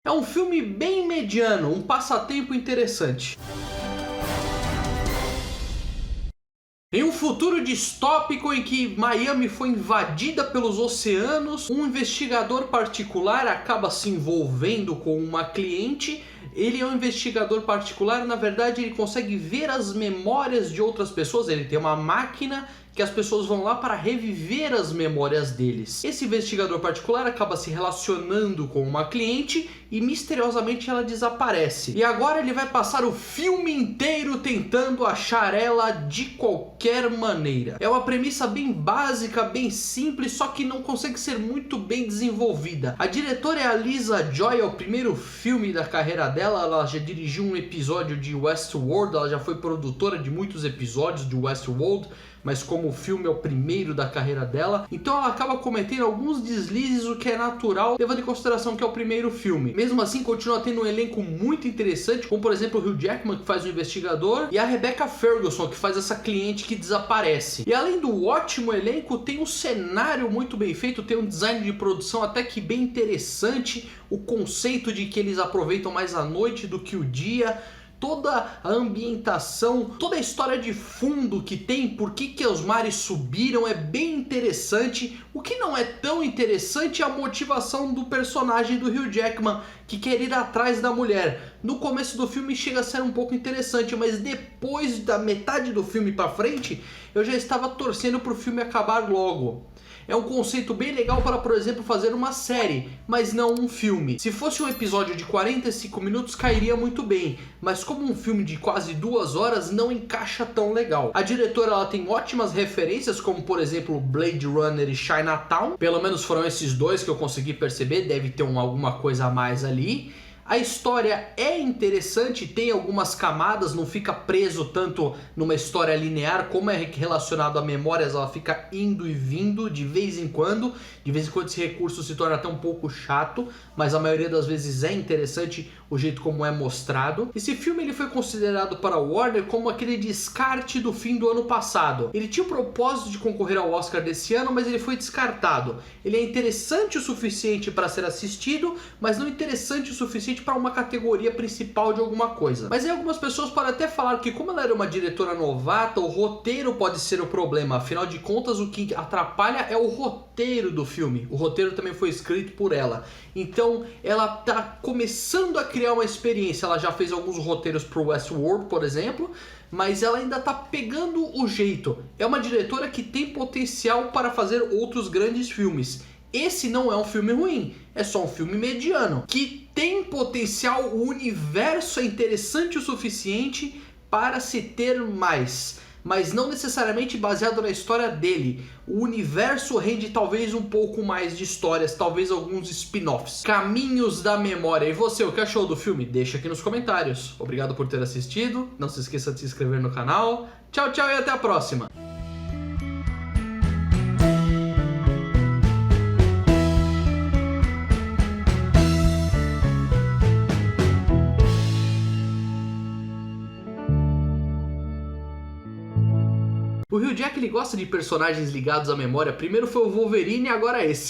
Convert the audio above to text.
É um filme bem mediano, um passatempo interessante. Em um futuro distópico em que Miami foi invadida pelos oceanos, um investigador particular acaba se envolvendo com uma cliente. Ele é um investigador particular, na verdade ele consegue ver as memórias de outras pessoas, ele tem uma máquina que as pessoas vão lá para reviver as memórias deles. Esse investigador particular acaba se relacionando com uma cliente e misteriosamente ela desaparece. E agora ele vai passar o filme inteiro tentando achar ela de qualquer maneira. É uma premissa bem básica, bem simples, só que não consegue ser muito bem desenvolvida. A diretora é a Lisa Joy, é o primeiro filme da carreira dela. Ela já dirigiu um episódio de Westworld, ela já foi produtora de muitos episódios de Westworld, mas como o filme é o primeiro da carreira dela, então ela acaba cometendo alguns deslizes, o que é natural, levando em consideração que é o primeiro filme. Mesmo assim, continua tendo um elenco muito interessante, como por exemplo o Hugh Jackman, que faz o investigador, e a Rebecca Ferguson, que faz essa cliente que desaparece. E além do ótimo elenco, tem um cenário muito bem feito, tem um design de produção até que bem interessante, o conceito de que eles aproveitam mais a noite do que o dia, toda a ambientação, toda a história de fundo que tem, por que os mares subiram, é bem interessante. O que não é tão interessante é a motivação do personagem do Hugh Jackman, que quer ir atrás da mulher. No começo do filme chega a ser um pouco interessante, mas depois da metade do filme pra frente, eu já estava torcendo pro filme acabar logo. É um conceito bem legal para, por exemplo, fazer uma série, mas não um filme. Se fosse um episódio de 45 minutos, cairia muito bem, mas como um filme de quase 2 horas, não encaixa tão legal. A diretora ela tem ótimas referências, como por exemplo Blade Runner e Chinatown. Pelo menos foram esses dois que eu consegui perceber, deve ter alguma coisa a mais ali. A história é interessante, tem algumas camadas, não fica preso tanto numa história linear, como é relacionado a memórias, ela fica indo e vindo de vez em quando. De vez em quando esse recurso se torna até um pouco chato, mas a maioria das vezes é interessante o jeito como é mostrado. Esse filme ele foi considerado para a Warner como aquele descarte do fim do ano passado. Ele tinha o propósito de concorrer ao Oscar desse ano, mas ele foi descartado. Ele é interessante o suficiente para ser assistido, mas não interessante o suficiente para uma categoria principal de alguma coisa. Mas aí algumas pessoas podem até falar que como ela era uma diretora novata, o roteiro pode ser o problema. Afinal de contas, o que atrapalha é o roteiro do filme. O roteiro também foi escrito por ela. Então ela tá começando a criar uma experiência. Ela já fez alguns roteiros pro Westworld, por exemplo, mas ela ainda tá pegando o jeito. É uma diretora que tem potencial para fazer outros grandes filmes. Esse não é um filme ruim, é só um filme mediano, que tem potencial, o universo é interessante o suficiente para se ter mais, mas não necessariamente baseado na história dele. O universo rende talvez um pouco mais de histórias, talvez alguns spin-offs. Caminhos da Memória. E você, o que achou do filme? Deixa aqui nos comentários. Obrigado por ter assistido, não se esqueça de se inscrever no canal. Tchau, tchau e até a próxima! O Hugh Jack ele gosta de personagens ligados à memória. Primeiro foi o Wolverine e agora esse.